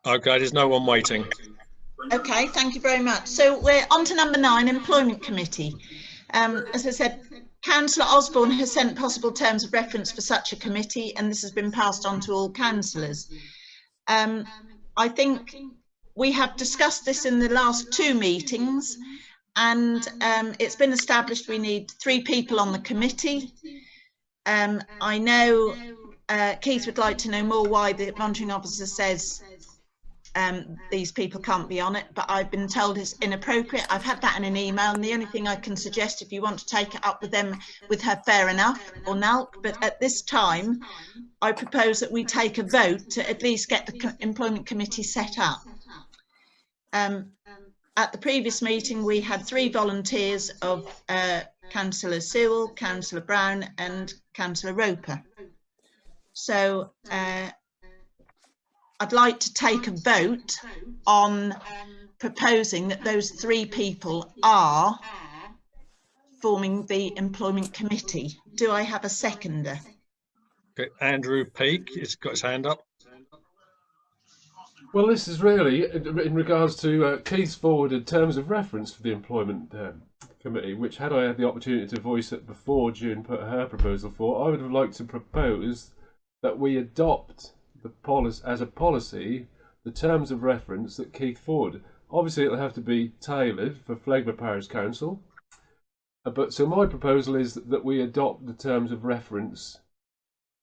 Okay, there's no one waiting. Okay, thank you very much. So we're on to number 9, Employment Committee. As I said, Councillor Osborne has sent possible terms of reference for such a committee, and this has been passed on to all councillors. I think we have discussed this in the last 2 meetings, and it's been established we need 3 people on the committee. I know Keith would like to know more why the monitoring officer says these people can't be on it, but I've been told it's inappropriate. I've had that in an email, and the only thing I can suggest, if you want to take it up with them, with her, fair enough, or NALC, but at this time I propose that we take a vote to at least get the employment committee set up. At the previous meeting we had 3 volunteers of Councillor Sewell, Councillor Brown and Councillor Roper. So I'd like to take a vote on proposing that those 3 people are forming the employment committee. Do I have a seconder? Okay, Andrew Peake has got his hand up. Well, this is really in regards to Keith's forwarded terms of reference for the employment committee, which, had I had the opportunity to voice it before June put her proposal for, I would have liked to propose that we adopt the policy as a policy, the terms of reference that Keith forwarded. Obviously it'll have to be tailored for Fleggburgh Parish Council, but so my proposal is that we adopt the terms of reference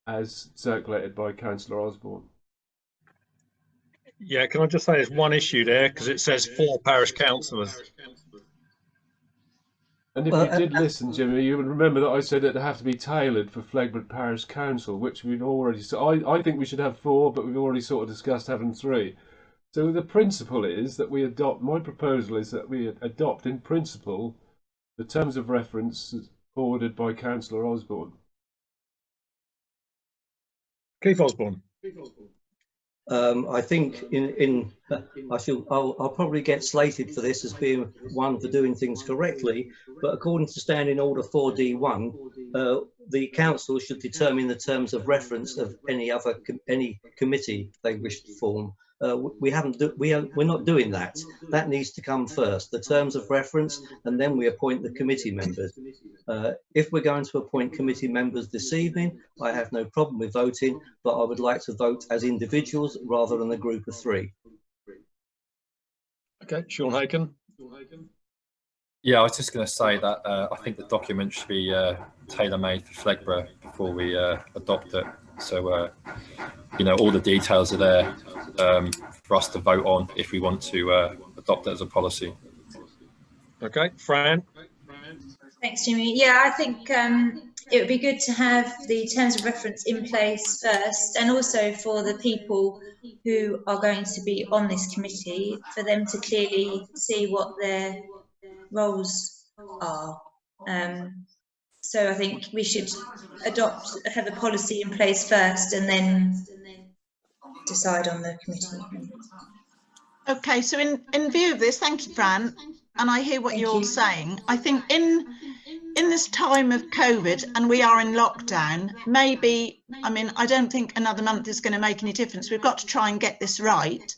as circulated by Councillor Osborne. Yeah, can I just say there's one issue there, because it says 4 parish councillors. And if you did listen, Jimmy, you would remember that I said it'd have to be tailored for Fleggburgh Parish Council, which we've already. So I think we should have 4, but we've already sort of discussed having 3. So the principle is that we adopt. My proposal is that we adopt, in principle, the terms of reference forwarded by Councillor Osborne. Keith Osborne. I think I'll probably get slated for this as being one for doing things correctly, but according to Standing Order 4D1, the council should determine the terms of reference of any committee they wish to form. We're not doing that. That needs to come first, the terms of reference, and then we appoint the committee members. If we're going to appoint committee members this evening, I have no problem with voting, but I would like to vote as individuals rather than a group of 3. Okay, Sean Haken. Yeah, I was just going to say that I think the document should be tailor-made for Fleggburgh before we adopt it. So, you know, all the details are there for us to vote on if we want to adopt it as a policy. Okay, Fran. Thanks, Jimmy. Yeah, I think it would be good to have the terms of reference in place first, and also for the people who are going to be on this committee, for them to clearly see what their roles are. So I think we should have a policy in place first and then decide on the committee. Okay, so in view of this, thank you, Fran, and I hear what you're all saying. I think in this time of COVID, and we are in lockdown, maybe, I mean, I don't think another month is going to make any difference. We've got to try and get this right.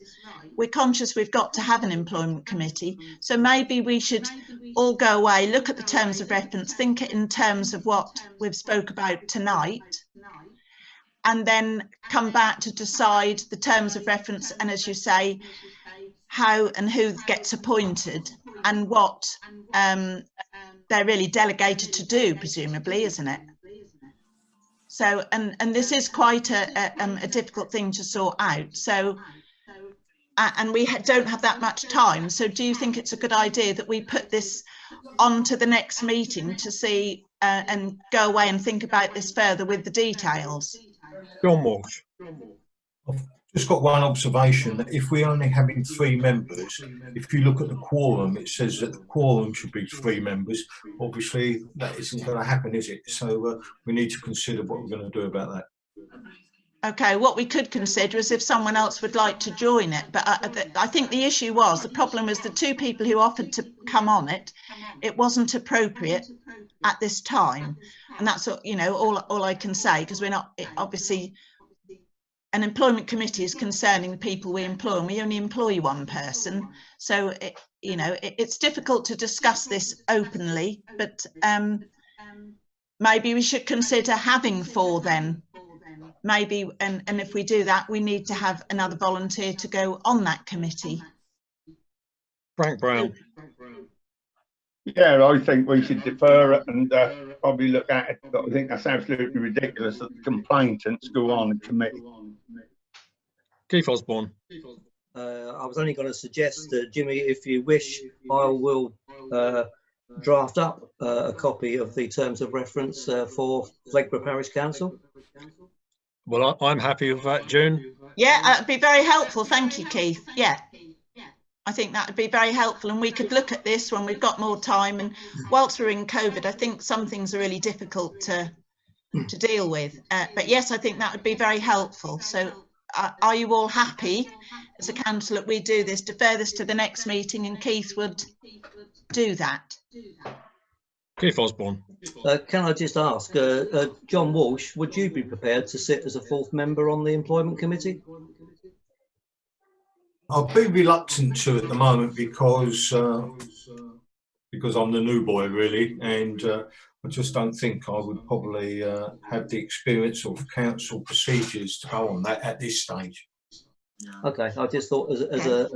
We're conscious we've got to have an employment committee, so maybe we should all go away, look at the terms of reference, think it in terms of what we've spoke about tonight, and then come back to decide the terms of reference, and as you say, how and who gets appointed and what they're really delegated to do, presumably, isn't it? So, and this is quite a difficult thing to sort out. So, and we don't have that much time. So do you think it's a good idea that we put this on to the next meeting to see and go away and think about this further with the details? John Walsh. I've just got one observation, that if we're only having 3 members, if you look at the quorum, it says that the quorum should be 3 members. Obviously, that isn't going to happen, is it? So we need to consider what we're going to do about that. Okay, what we could consider is if someone else would like to join it, but I think the issue was, the problem was the 2 people who offered to come on it, it wasn't appropriate at this time, and that's, you know, all I can say, because we're not, obviously an employment committee is concerning the people we employ, and we only employ one person. So, it's difficult to discuss this openly, but maybe we should consider having 4 then. Maybe, and if we do that, we need to have another volunteer to go on that committee. Frank Brown. Yeah, I think we should defer it and probably look at it, but I think that's absolutely ridiculous that the complainants go on the committee. Keith Osborne. I was only going to suggest, Jimmy, if you wish, I will draft up a copy of the terms of reference for Fleggburgh Parish Council. Well, I'm happy with that, June. Yeah, that'd be very helpful. Thank you, Keith. Yeah, I think that would be very helpful, and we could look at this when we've got more time. And whilst we're in COVID, I think some things are really difficult to deal with. But yes, I think that would be very helpful. So are you all happy as a council that we do this, defer this to the next meeting, and Keith would do that? Keith Osborne. Can I just ask, John Walsh, would you be prepared to sit as a 4th member on the employment committee? I'll be reluctant to at the moment because I'm the new boy really, and I just don't think I would probably have the experience of council procedures to go on that at this stage. Okay, I just thought as a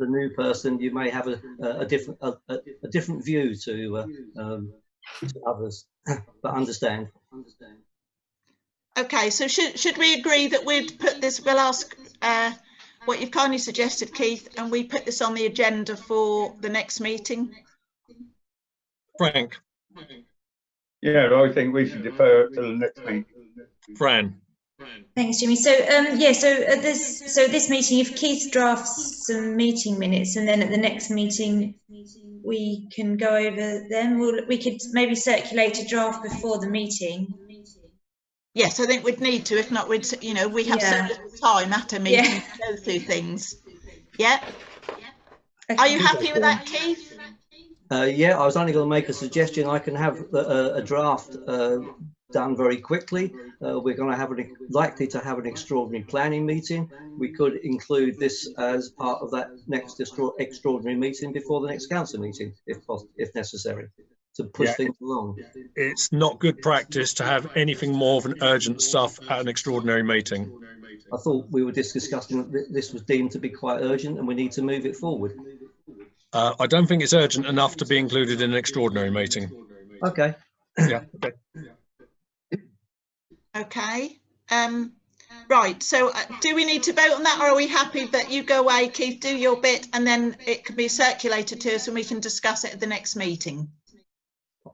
new person, you may have a different view to others, but understand. Okay, so should we agree that we'd put this? We'll ask what you've kindly suggested, Keith, and we put this on the agenda for the next meeting. Frank. Yeah, I think we should defer it till the next meeting. Fran. Thanks, Jimmy. So this meeting, if Keith drafts some meeting minutes, and then at the next meeting we can go over them. We could maybe circulate a draft before the meeting. Yes, I think we'd need to. If not, we have so little time at a meeting to go through things. Yeah. Okay. Are you happy with that, Keith? Yeah, I was only going to make a suggestion. I can have a draft done very quickly. We're going to likely to have an extraordinary planning meeting. We could include this as part of that next extraordinary meeting before the next council meeting, if necessary, to push things along. It's not good practice to have anything more than urgent stuff at an extraordinary meeting. I thought we were just discussing that this was deemed to be quite urgent and we need to move it forward. I don't think it's urgent enough to be included in an extraordinary meeting. Okay. Yeah. Okay. Right. So do we need to vote on that, or are we happy that you go away, Keith, do your bit, and then it can be circulated to us and we can discuss it at the next meeting?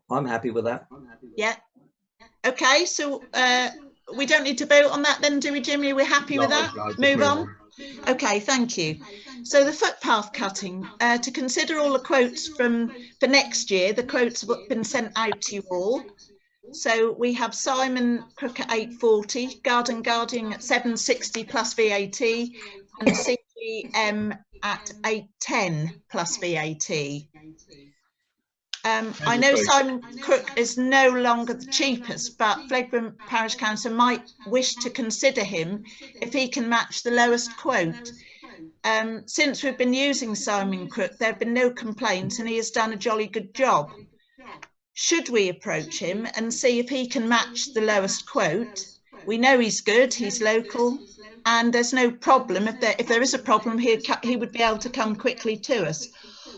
I'm happy with that. Yeah. Okay. So we don't need to vote on that then, do we, Jimmy? We're happy with that? Move on. Okay, thank you. So the footpath cutting, to consider all the quotes for next year, the quotes have been sent out to you all. So we have Simon Crook at 840, Garden Guardian at 760 plus VAT, and CGM at 810 plus VAT. I know Simon Crook is no longer the cheapest, but Fleggburgh Parish Council might wish to consider him if he can match the lowest quote. Since we've been using Simon Crook, there have been no complaints and he has done a jolly good job. Should we approach him and see if he can match the lowest quote? We know he's good, he's local, and there's no problem. If there is a problem, he would be able to come quickly to us.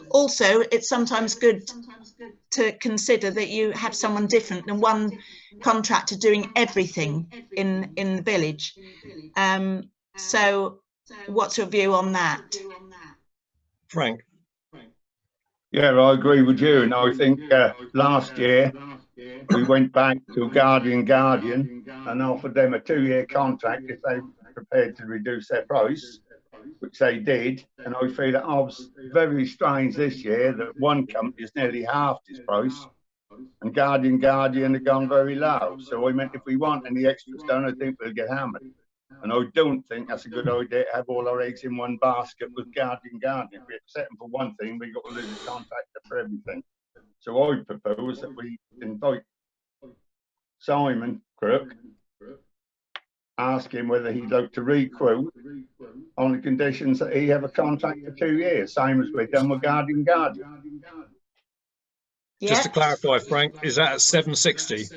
Also, it's sometimes good to consider that you have someone different than one contractor doing everything in the village. So what's your view on that? Frank. Yeah, I agree with you, and I think last year we went back to Guardian and offered them a 2-year contract if they were prepared to reduce their price, which they did. And I feel that I was very strange this year that one company is nearly half its price and Guardian have gone very low. So I meant if we want any extras done, I think we'll get hammered. And I don't think that's a good idea to have all our eggs in one basket with Guardian. If we accept them for one thing, we've got to lose a contractor for everything. So I propose that we invite Simon Crook ask him whether he'd like to re-quote on the conditions that he have a contract for 2 years, same as we've done with Guardian. Just to clarify, Frank, is that at 760?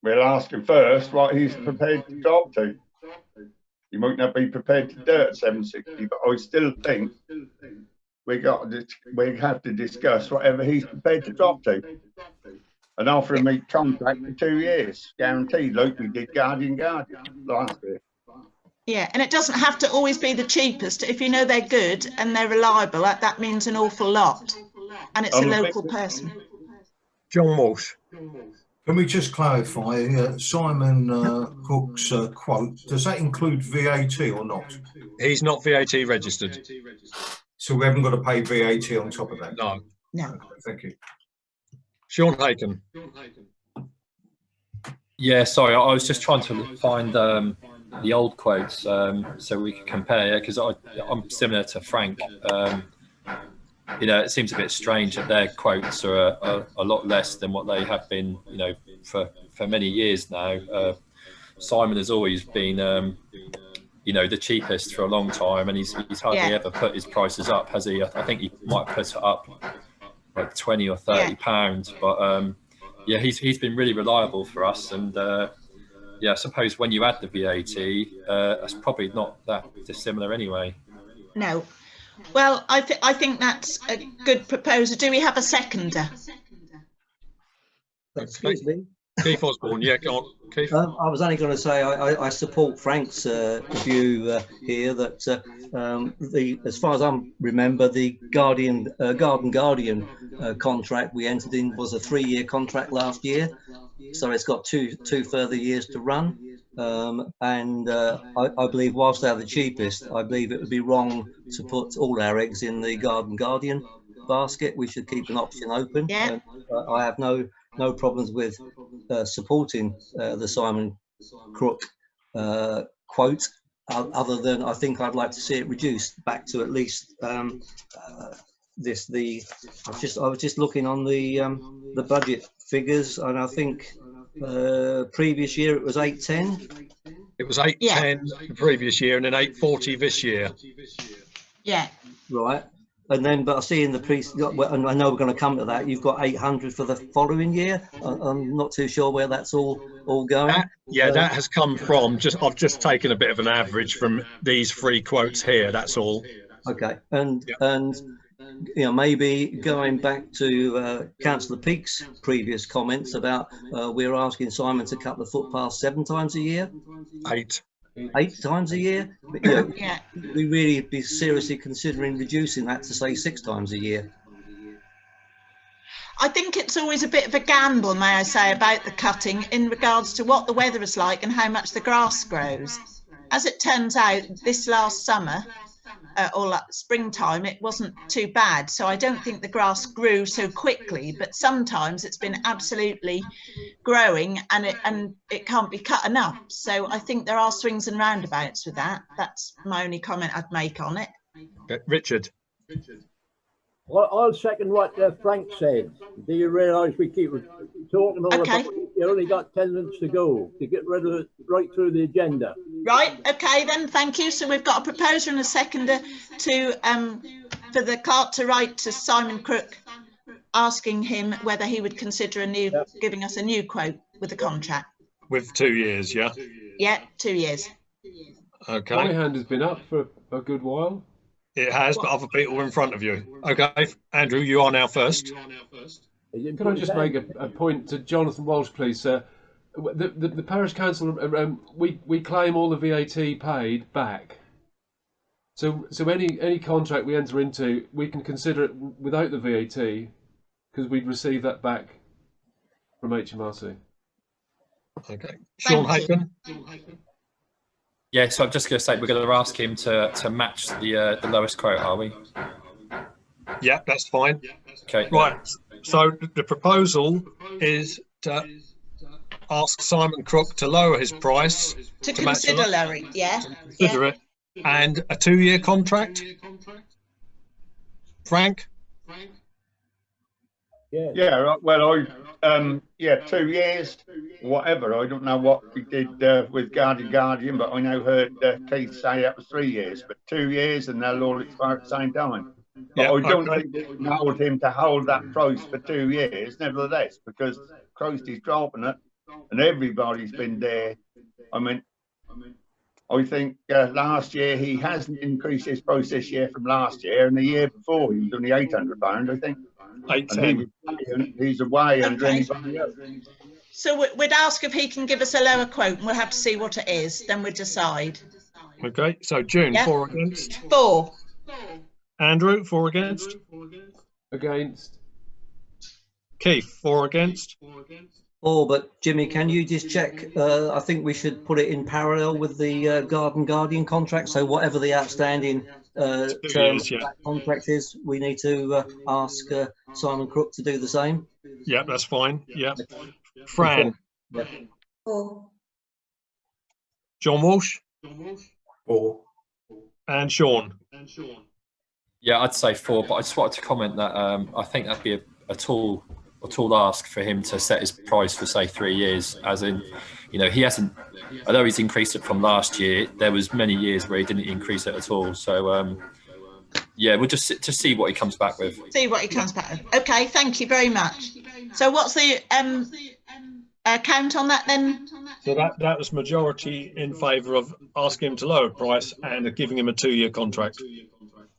We'll ask him first what he's prepared to drop to. He might not be prepared to do it at 760, but I still think we have to discuss whatever he's prepared to drop to, and offer him a contract for 2 years, guaranteed, like we did Guardian last year. Yeah, and it doesn't have to always be the cheapest. If you know they're good and they're reliable, that means an awful lot, and it's a local person. John Walsh. Can we just clarify, Simon Cook's quote, does that include VAT or not? He's not VAT registered. So we haven't got to pay VAT on top of that? No. No. Okay, thank you. Sean Haken. Yeah, sorry, I was just trying to find the old quotes so we could compare, because I'm similar to Frank. You know, it seems a bit strange that their quotes are a lot less than what they have been, you know, for many years now. Simon has always been, you know, the cheapest for a long time, and he's hardly ever put his prices up, has he? I think he might put it up like 20 or 30 pounds, but yeah, he's been really reliable for us, and yeah, I suppose when you add the VAT, that's probably not that dissimilar anyway. No. Well, I think that's a good proposal. Do we have a seconder? Excuse me. Keith Osborne, yeah, go on, Keith. I was only going to say I support Frank's view here that as far as I remember, the Guardian contract we entered in was a 3-year contract last year, so it's got two further years to run. And I believe whilst they're the cheapest, I believe it would be wrong to put all our eggs in the Guardian basket. We should keep an option open. Yeah. I have no problems with supporting the Simon Crook quote, other than I think I'd like to see it reduced back to at least I was just looking on the budget figures, and I think previous year it was 810. It was 810 the previous year, and then 840 this year. Yeah. Right. And then, but I see in the and I know we're going to come to that, you've got 800 for the following year. I'm not too sure where that's all going. That has come from I've just taken a bit of an average from these 3 quotes here. That's all. Okay, and you know, maybe going back to Councillor Peake's previous comments about we're asking Simon to cut the footpath 7 times a year. 8 times a year. But, you know, we really be seriously considering reducing that to say 6 times a year. I think it's always a bit of a gamble, may I say, about the cutting in regards to what the weather is like and how much the grass grows. As it turns out, this last summer or springtime, it wasn't too bad, so I don't think the grass grew so quickly, but sometimes it's been absolutely growing and it can't be cut enough. So I think there are swings and roundabouts with that. That's my only comment I'd make on it. Okay. Richard. Well, I'll second what Frank said. Do you realise we keep talking all about you only got 10 minutes to go to get rid of it right through the agenda? Right, okay then, thank you. So we've got a proposer and a seconder to for the clerk to write to Simon Crook, asking him whether he would consider giving us a new quote with the contract. With 2 years, yeah? Yeah, 2 years. Okay. My hand has been up for a good while. It has, but other people are in front of you. Okay, Andrew, you are now first. Can I just make a point to Jonathan Walsh, please, sir? The parish council, we claim all the VAT paid back. So any contract we enter into, we can consider it without the VAT because we'd receive that back from HMRC. Okay, Sean Haken. Yeah, so I'm just going to say we're going to ask him to match the lowest quote, are we? Yeah, that's fine. Okay. Right. So the proposal is to ask Simon Crook to lower his price to consider lowering. Yeah. Consider it, and a 2-year contract. Frank. Yeah. Well, yeah, 2 years, whatever. I don't know what we did with Guardian, but I know heard Keith say that was 3 years, but 2 years and they'll all expire at the same time. But Yeah, I don't okay. think we can hold him to hold that price for 2 years, nevertheless, because Christ is dropping it and everybody's been there. I mean, I think last year he hasn't increased his price this year from last year, and the year before he was only £800, I think. And he's away under anybody else. So we'd ask if he can give us a lower quote, and we'll have to see what it is. Then we'll decide. Okay, so June, Yeah. 4 against. 4. Andrew, 4 against. Against. Keith, 4 against. 4, but Jimmy, can you just check? I think we should put it in parallel with the Guardian contract. So whatever the outstanding term of that contract is, we need to ask Simon Crook to do the same. Yeah, that's fine. Yeah. Fran. Yeah. 4. John Walsh. 4. And Sean. Yeah, I'd say 4, but I just wanted to comment that I think that'd be a tall ask for him to set his price for, say, 3 years, as in, you know, he hasn't, although he's increased it from last year, there was many years where he didn't increase it at all. So yeah, we'll just see what he comes back with. See what he comes back with. Okay, thank you very much. So what's the count on that then? So that was majority in favour of asking him to lower price and giving him a 2-year contract.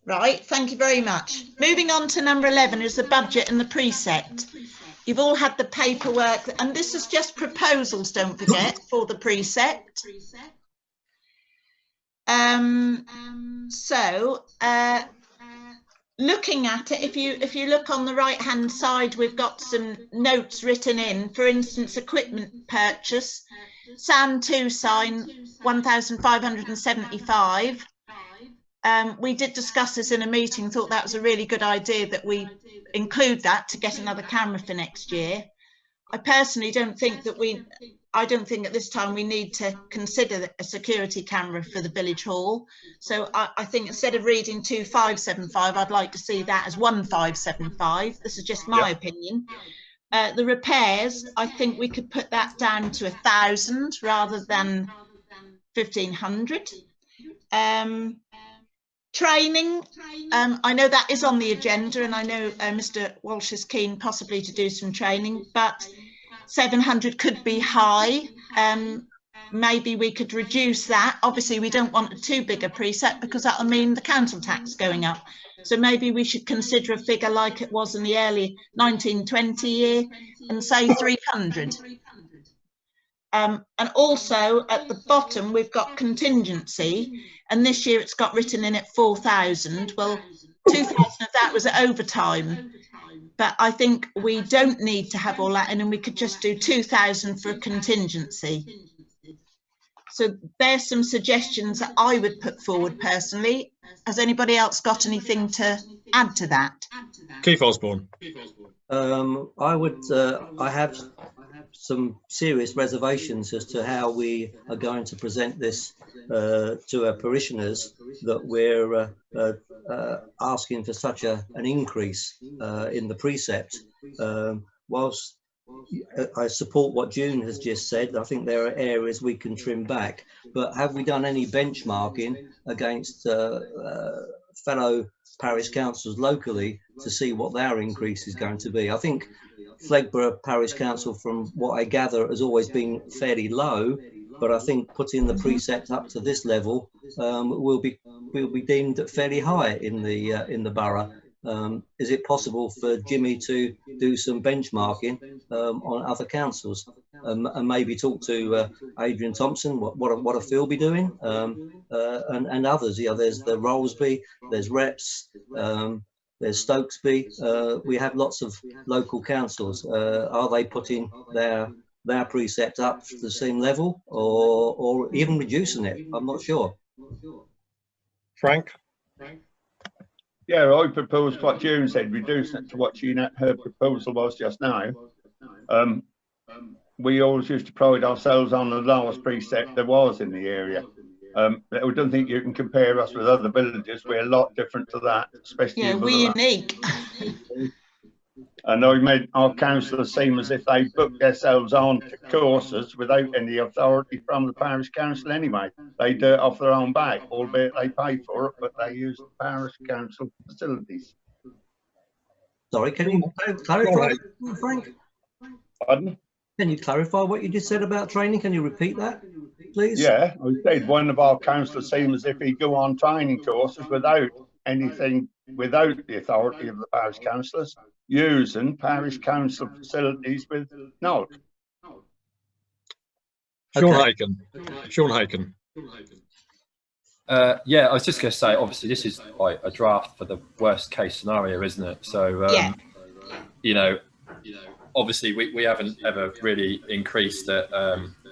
Right, thank you very much. Moving on to number 11 is the budget and the precept. You've all had the paperwork, and this is just proposals, don't forget, for the precept. Looking at it, if you look on the right hand side, we've got some notes written in. For instance, equipment purchase, SAN 2 sign 1,575. We did discuss this in a meeting, thought that was a really good idea that we include that to get another camera for next year. I personally don't think that at this time we need to consider a security camera for the village hall. So I think instead of reading 2,575, I'd like to see that as 1,575. This is just my opinion. The repairs, I think we could put that down to 1,000 rather than 1,500. Training, I know that is on the agenda, and I know Mr. Walsh is keen possibly to do some training, but 700 could be high. Maybe we could reduce that. Obviously, we don't want a too big a precept because that'll mean the council tax going up. So maybe we should consider a figure like it was in the early 1920 year and say 300. And also at the bottom, we've got contingency. And this year it's got written in at 4,000. Well, 2,000 of that was at overtime. But I think we don't need to have all that in, and we could just do 2,000 for a contingency. So there's some suggestions that I would put forward personally. Has anybody else got anything to add to that? Keith Osborne. I have some serious reservations as to how we are going to present this to our parishioners, that we're asking for such an increase in the precept. Whilst I support what June has just said, I think there are areas we can trim back, but have we done any benchmarking against fellow parish councils locally to see what their increase is going to be? I think Fleggburgh Parish Council, from what I gather, has always been fairly low, but I think putting the precept up to this level will be deemed fairly high in the borough. Is it possible for Jimmy to do some benchmarking on other councils and maybe talk to Adrian Thompson, what Phil be doing, and others? You know, there's the Rollesby, there's Reps, there's Stokesby. We have lots of local councils. Are they putting their precept up to the same level, or even reducing it? I'm not sure. Frank? Yeah, I proposed what June said, reduce it to what her proposal was just now. We always used to pride ourselves on the lowest precept there was in the area. I don't think you can compare us with other villages. We're a lot different to that, especially. Yeah, we're unique. And I made our councillors seem as if they booked themselves on to courses without any authority from the parish council anyway. They do it off their own back, albeit they pay for it, but they use the parish council facilities. Sorry, can you clarify, Frank? Pardon? Can you clarify what you just said about training? Can you repeat that, please? Yeah, I said one of our councillors seemed as if he'd go on training courses without anything, without the authority of the parish councillors, using parish council facilities with knowledge. Sean Haken. Sean Haken. Yeah, I was just going to say, obviously, this is like a draft for the worst case scenario, isn't it? So, you know, obviously we haven't ever really increased it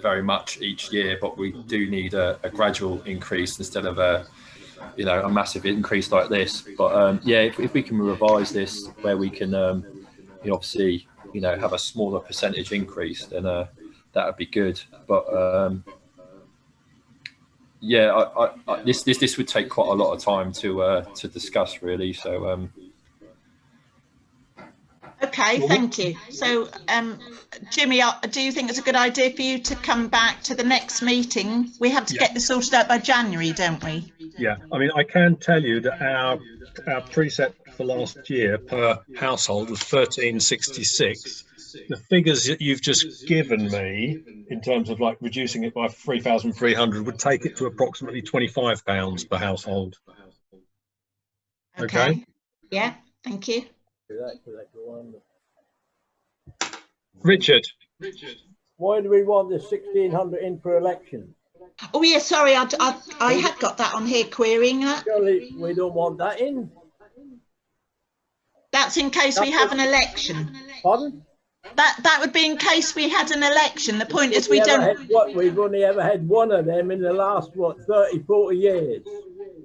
very much each year, but we do need a gradual increase instead of a massive increase like this. But yeah, if we can revise this where we can obviously have a smaller percentage increase, then that would be good. But yeah, this would take quite a lot of time to discuss, really. So okay, thank you. So Jimmy, do you think it's a good idea for you to come back to the next meeting? We have to get this sorted out by January, don't we? Yeah, I mean, I can tell you that our precept for last year per household was 1366. The figures that you've just given me in terms of like reducing it by 3,300 would take it to approximately £25 per household. Okay. Yeah, thank you. Richard. Why do we want the 1,600 in for election? Oh yeah, sorry, I had got that on here, querying that. Surely we don't want that in. That's in case we have an election. Pardon? That would be in case we had an election. The point is we don't. We've only ever had one of them in the last 30, 40 years.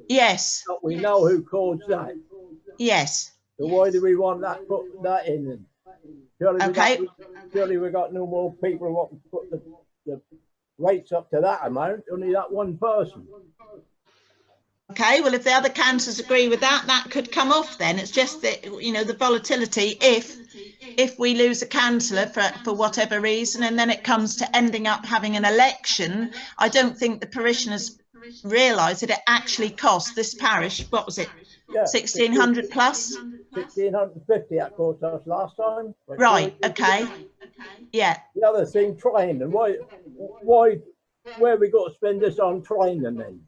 Yes. But we know who caused that. Yes. So why do we want that? Put that in then? Surely we got no more people who want to put the rates up to that amount. Only that one person. Okay, well, if the other councillors agree with that, that could come off then. It's just that, the volatility, if we lose a councillor for whatever reason, and then it comes to ending up having an election, I don't think the parishioners realise that it actually cost this parish, what was it, 1,600 plus? 1,650 that cost us last time. Right, okay. Yeah. The other thing, training. Where we got to spend this on training then?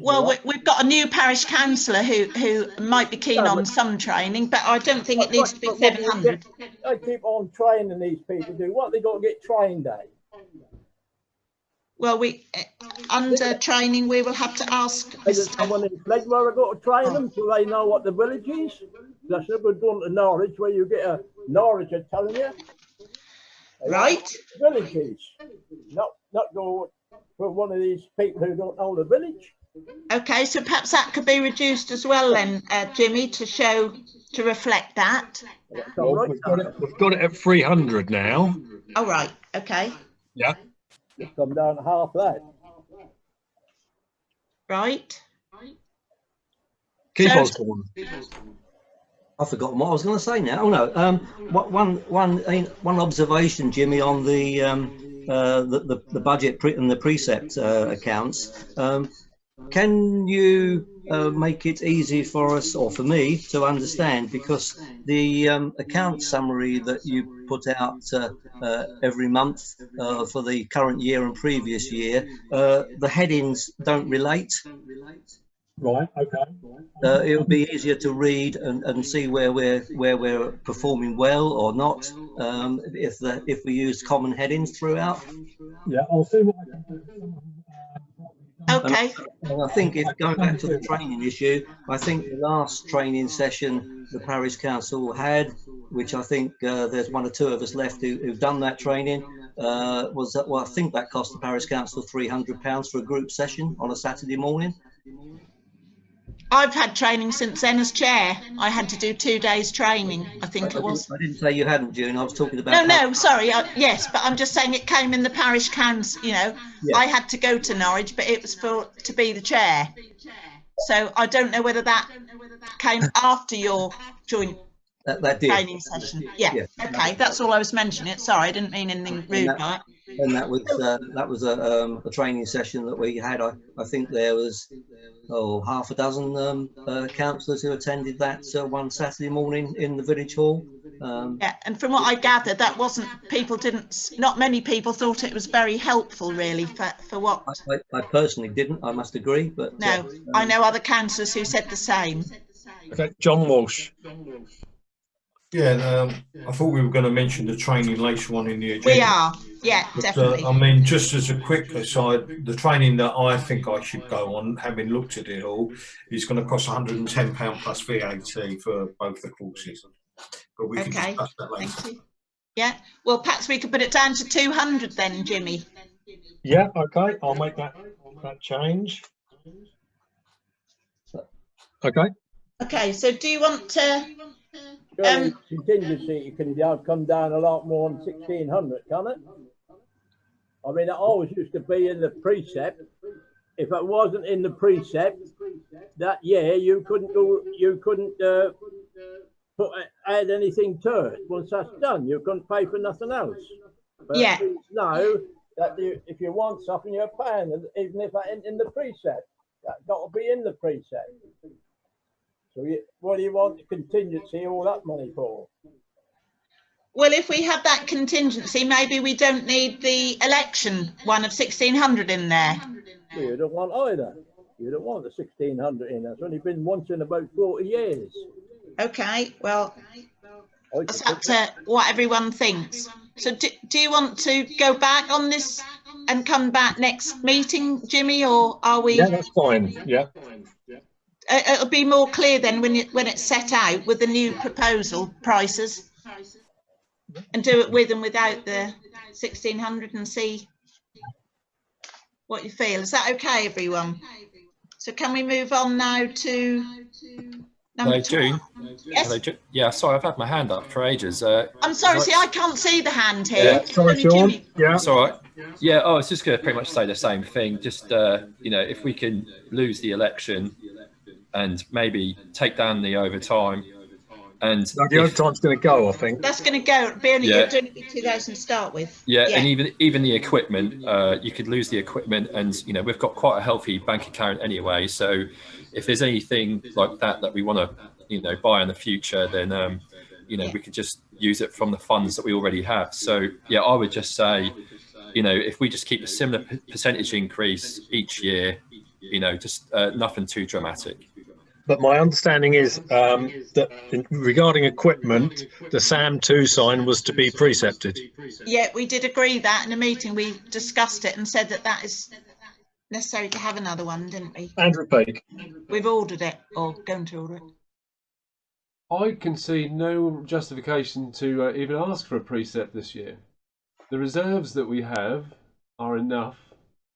Well, we've got a new parish councillor who might be keen on some training, but I don't think it needs to be 700. They keep on training these people. What they got to get trained at? Well, under training, we will have to ask. Is someone in Fleggburgh got to train them so they know what the village is? That's no good going to Norwich where you get a Norwicher telling you. Right. Villages. Not go for one of these people who don't know the village. Okay, so perhaps that could be reduced as well then, Jimmy, to reflect that. Well, we've got it at 300 now. Oh, right. Okay. Yeah. It's come down to half that. Right. Keep on. I've forgotten what I was going to say now. Oh no. One observation, Jimmy, on the budget and the precept accounts. Can you make it easy for us, or for me, to understand? Because the account summary that you put out every month for the current year and previous year, the headings don't relate. Right. Okay. It would be easier to read and see where we're performing well or not if we use common headings throughout. Yeah, I'll see what I can do. Okay. And I think if going back to the training issue, I think the last training session the parish council had, which I think there's one or two of us left who've done that training, I think that cost the parish council £300 for a group session on a Saturday morning. I've had training since then as chair. I had to do 2 days training, I think it was. I didn't say you hadn't, June. I was talking about... No, sorry. Yes, but I'm just saying it came in the parish council, Yeah. I had to go to Norwich, but it was to be the chair. So I don't know whether that came after your joint That did. training session. Yeah. Okay, that's all I was mentioning. Sorry, I didn't mean anything rude by it. And that was a training session that we had. I think there was half a dozen councillors who attended that one Saturday morning in the village hall. Yeah, and from what I gathered, that wasn't, not many people thought it was very helpful, really, for what. I personally didn't, I must agree, but no, I know other councillors who said the same. Okay, John Walsh. Yeah, I thought we were going to mention the training later on in the agenda. We are, yeah, but, definitely. I mean, just as a quick aside, the training that I think I should go on, having looked at it all, is going to cost £110 plus VAT for both the courses. But we can discuss that later. Thank you. Yeah, well, perhaps we could put it down to 200 then, Jimmy. Yeah, okay, I'll make that change. Okay. Okay, so do you want to? Contingency can come down a lot more than 1,600, can't it? I mean, it always used to be in the precept. If it wasn't in the precept that year, you couldn't add anything to it. Once that's done, you couldn't pay for nothing else. But yeah. Now that if you want something, you're paying, even if that ain't in the precept. That's got to be in the precept. So what do you want the contingency all that money for? Well, if we have that contingency, maybe we don't need the election one of 1,600 in there. Well, you don't want either. You don't want the 1,600 in. That's only been once in about 40 years. Okay, well, it's up to what everyone thinks. So do you want to go back on this and come back next meeting, Jimmy, or are we? Yeah, that's fine. Yeah. It'll be more clear then when it's set out with the new proposal prices, and do it with and without the 1,600 and see what you feel. Is that okay, everyone? So can we move on now to number 12? Yes. Yeah, sorry, I've had my hand up for ages. I'm sorry, see, I can't see the hand here. Yeah, sorry, Sean. Yeah. It's all right. Yeah, I was just going to pretty much say the same thing. Just, you know, if we can lose the election and maybe take down the overtime. And no, the overtime's going to go, I think. That's going to go. It'll be only going to be 2,000 to start with. Yeah, and even the equipment, you could lose the equipment, and you know we've got quite a healthy bank account anyway. So if there's anything like that we want to buy in the future, then we could just use it from the funds that we already have. So yeah, I would just say, if we just keep a similar percentage increase each year, just nothing too dramatic. But my understanding is that regarding equipment, the SAM2 sign was to be precepted. Yeah, we did agree that in a meeting. We discussed it and said that is necessary to have another one, didn't we? Andrew Peake. We've ordered it, or going to order it. I can see no justification to even ask for a precept this year. The reserves that we have are enough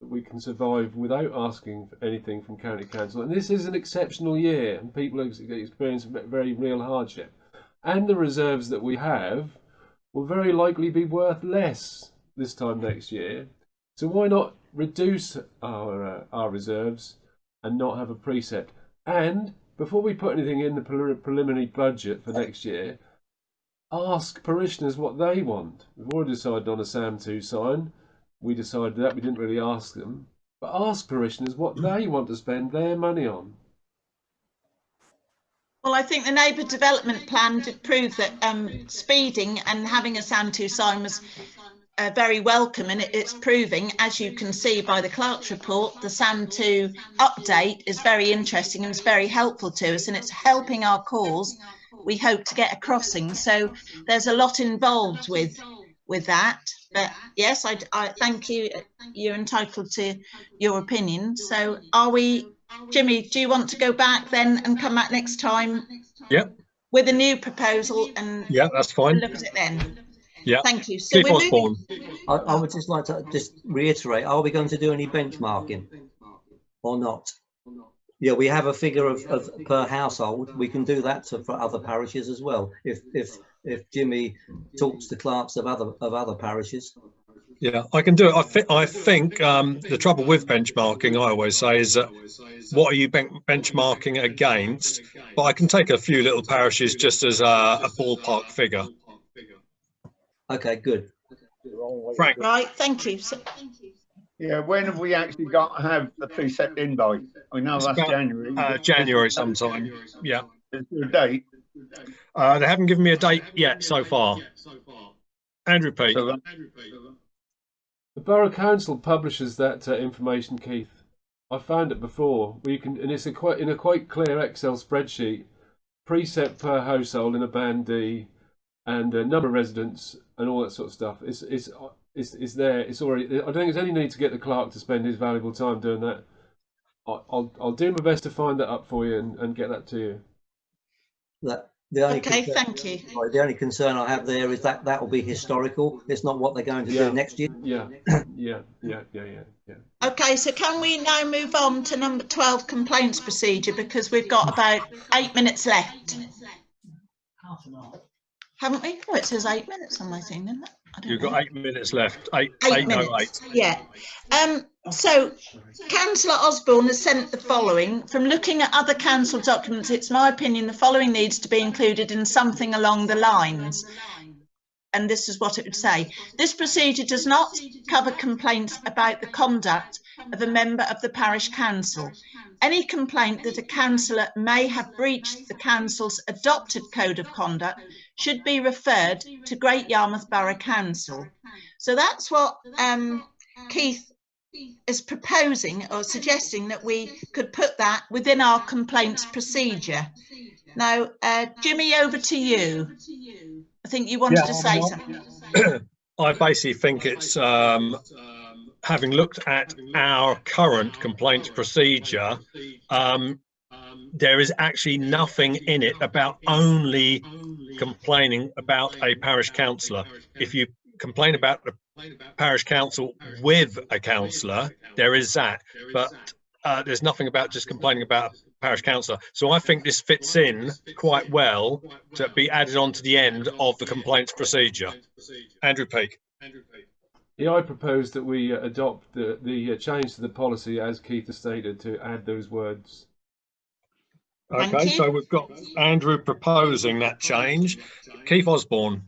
that we can survive without asking for anything from County Council. And this is an exceptional year, and people experience very real hardship. And the reserves that we have will very likely be worth less this time next year. So why not reduce our reserves and not have a precept? And before we put anything in the preliminary budget for next year, ask parishioners what they want. We've already decided on a SAM2 sign. We decided that, we didn't really ask them, but ask parishioners what they want to spend their money on. Well, I think the neighbour development plan did prove that speeding and having a SAM2 sign was very welcome, and it's proving, as you can see by the clerk's report, the SAM2 update is very interesting and it's very helpful to us, and it's helping our cause. We hope to get a crossing, so there's a lot involved with that. But yes, I thank you. You're entitled to your opinion. So are we, Jimmy, do you want to go back then and come back next time? Yep. With a new proposal and yeah, that's fine. Look at it then. Yeah. Thank you. So we're moving. I would just like to reiterate, are we going to do any benchmarking or not? Yeah, we have a figure of per household. We can do that for other parishes as well. If Jimmy talks to clerks of other parishes. Yeah, I can do it. I think the trouble with benchmarking, I always say, is that what are you benchmarking against? But I can take a few little parishes just as a ballpark figure. Okay, good. Frank. Right, thank you. So, Yeah, when have we actually got to have the precept in by? I know It's that's about January. January sometime. Yeah. Is there a date? They haven't given me a date yet so far. Andrew P. So The Borough Council publishes that information, Keith. I found it before. Where you can, and it's in a quite clear Excel spreadsheet. Precept per household in a band D, and number of residents, and all that sort of stuff. It's there. It's already. I don't think there's any need to get the clerk to spend his valuable time doing that. I'll do my best to find that up for you and get that to you. Okay, thank you. The only concern I have there is that that will be historical. It's not what they're going to do next year. Yeah. Okay, so can we now move on to number 12, complaints procedure, because we've got about 8 minutes left. Haven't we? Oh, it says 8 minutes on my thing, doesn't it? You've got 8 minutes left. 8 minutes. Yeah. So Councillor Osborne has sent the following. From looking at other council documents, it's my opinion the following needs to be included in something along the lines. And this is what it would say. This procedure does not cover complaints about the conduct of a member of the parish council. Any complaint that a councillor may have breached the council's adopted code of conduct should be referred to Great Yarmouth Borough Council. So that's what Keith is proposing or suggesting, that we could put that within our complaints procedure. Now, Jimmy, over to you. I think you wanted to say something. I basically think it's having looked at our current complaints procedure, there is actually nothing in it about only complaining about a parish councillor. If you complain about the parish council with a councillor, there is that, but there's nothing about just complaining about a parish councillor. So I think this fits in quite well to be added on to the end of the complaints procedure. Andrew Peake. Yeah, I propose that we adopt the change to the policy as Keith has stated, to add those words. Okay, so we've got Andrew proposing that change. Keith Osborne.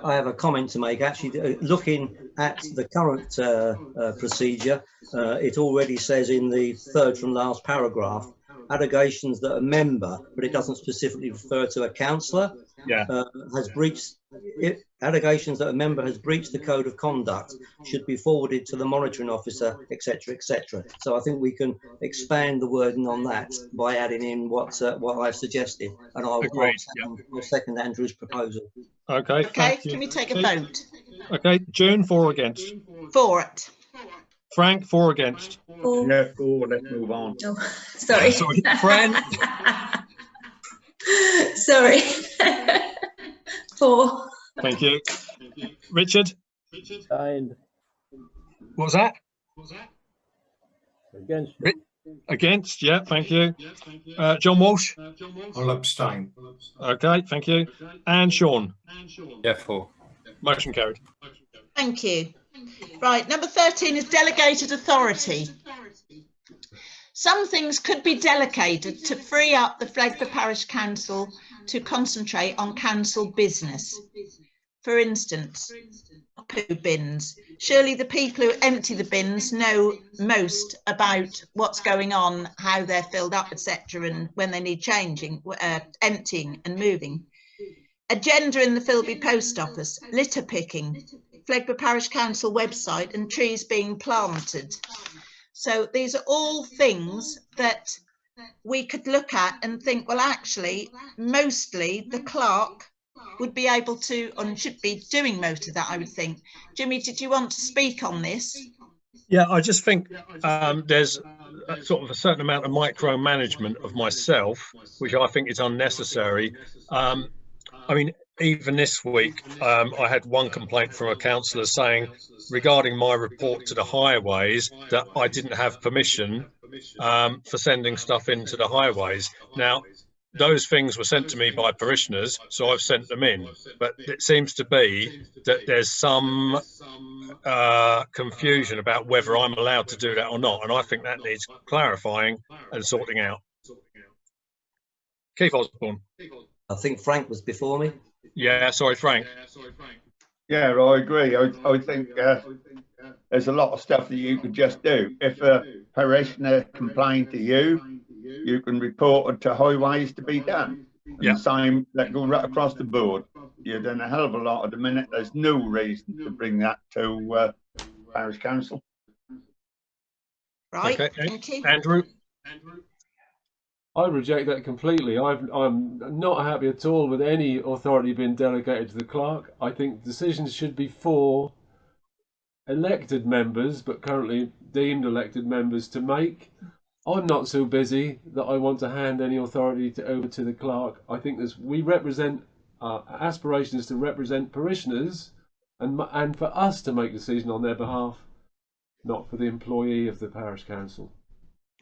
I have a comment to make. Actually, looking at the current procedure, it already says in the third from last paragraph, allegations that a member, but it doesn't specifically refer to a councillor, has breached it. Allegations that a member has breached the code of conduct should be forwarded to the monitoring officer, etc., etc. So I think we can expand the wording on that by adding in what I've suggested, and I'll second Andrew's proposal. Okay. Can we take a vote? Okay, June, for or against? For it. Frank, for or against? Yeah, for. Let's move on. Oh, sorry. Sorry, Fran. Sorry. For. Thank you. Richard? Signed. What was that? Against. Against, yeah, thank you. John Walsh? I'll abstain. Okay, thank you. And Sean? Yeah, for. Motion carried. Thank you. Right, number 13 is delegated authority. Some things could be delegated to free up the Fleggburgh Parish Council to concentrate on council business. For instance, poo bins. Surely the people who empty the bins know most about what's going on, how they're filled up, etc., and when they need changing, emptying and moving. Agenda in the Filby Post Office, litter picking, Fleggburgh Parish Council website, and trees being planted. So these are all things that we could look at and think, well, actually, mostly the clerk would be able to, and should be doing most of that, I would think. Jimmy, did you want to speak on this? Yeah, I just think there's sort of a certain amount of micromanagement of myself, which I think is unnecessary. I mean, even this week, I had one complaint from a councillor saying, regarding my report to the highways, that I didn't have permission for sending stuff into the highways. Now, those things were sent to me by parishioners, so I've sent them in. But it seems to be that there's some confusion about whether I'm allowed to do that or not, and I think that needs clarifying and sorting out. Keith Osborne. I think Frank was before me. Yeah, sorry, Frank. Yeah, I agree. I think there's a lot of stuff that you could just do. If a parishioner complained to you, you can report it to highways to be done. And Yeah. the same that go right across the board. You've done a hell of a lot at the minute. There's no reason to bring that to Parish Council. Right, Okay. thank you. Andrew. I reject that completely. I'm not happy at all with any authority being delegated to the clerk. I think decisions should be for elected members, but currently deemed elected members, to make. I'm not so busy that I want to hand any authority over to the clerk. I think we represent aspirations to represent parishioners, and for us to make decisions on their behalf, not for the employee of the parish council.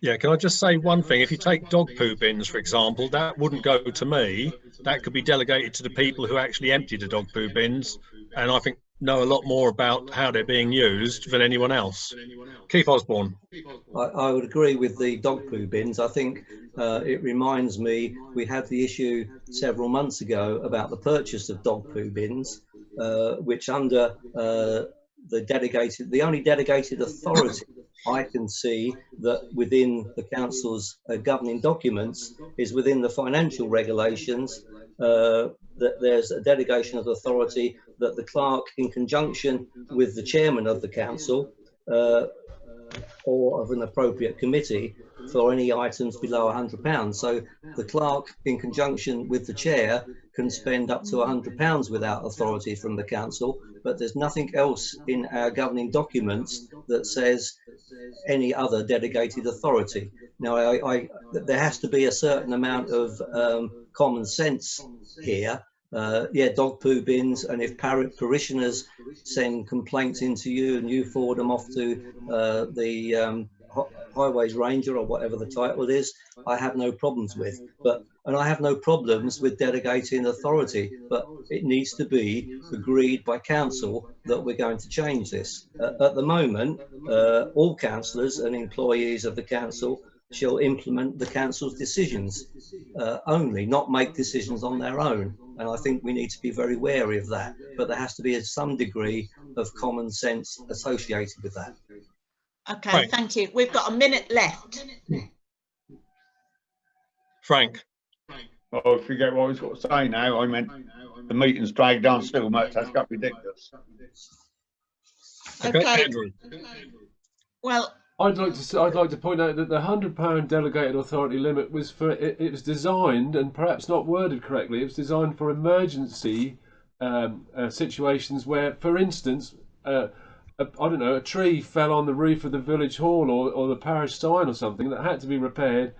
Yeah, can I just say one thing? If you take dog poo bins, for example, that wouldn't go to me. That could be delegated to the people who actually empty the dog poo bins, and I think know a lot more about how they're being used than anyone else. Keith Osborne. I would agree with the dog poo bins. I think it reminds me, we had the issue several months ago about the purchase of dog poo bins, which under the only delegated authority I can see that within the council's governing documents is within the financial regulations, that there's a delegation of authority that the clerk, in conjunction with the chairman of the council or of an appropriate committee, for any items below £100. So the clerk, in conjunction with the chair, can spend up to £100 without authority from the council, but there's nothing else in our governing documents that says any other delegated authority. Now, there has to be a certain amount of common sense here. Yeah, dog poo bins, and if parishioners send complaints into you and you forward them off to the highways ranger or whatever the title is, I have no problems with. And I have no problems with delegating authority, but it needs to be agreed by council that we're going to change this. At the moment, all councillors and employees of the council shall implement the council's decisions only, not make decisions on their own. And I think we need to be very wary of that. But there has to be some degree of common sense associated with that. Okay, Frank. Thank you. We've got a minute left. Frank. Oh, I forget what I was going to say now. I meant the meeting's dragged on so much. That's got ridiculous. Okay, Andrew. Well, I'd like to point out that the £100 delegated authority limit was for it was designed, and perhaps not worded correctly, it was designed for emergency situations where, for instance, I don't know, a tree fell on the roof of the village hall or the parish sign or something that had to be repaired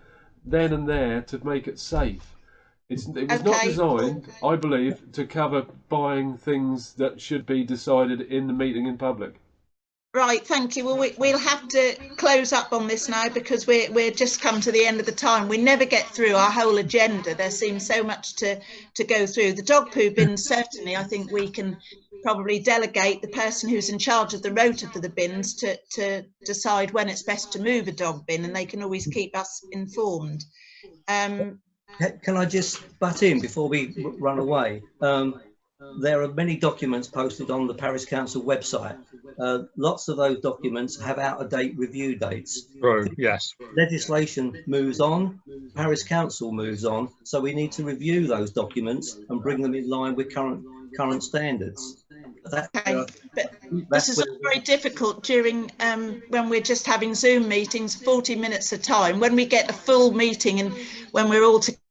then and there to make it safe. It was not designed, I believe, to cover buying things that should be decided in the meeting in public. right, thank you. Well, we'll have to close up on this now because we're just come to the end of the time. We never get through our whole agenda. There seems so much to go through. The dog poo bins, certainly, I think we can probably delegate the person who's in charge of the rota for the bins to decide when it's best to move a dog bin, and they can always keep us informed. Can I just butt in before we run away? There are many documents posted on the Parish Council website. Lots of those documents have out-of-date review dates. True, yes. Legislation moves on, Parish Council moves on, so we need to review those documents and bring them in line with current standards. Okay, but this is very difficult during when we're just having Zoom meetings, 40 minutes a time. When we get a full meeting and when we're all together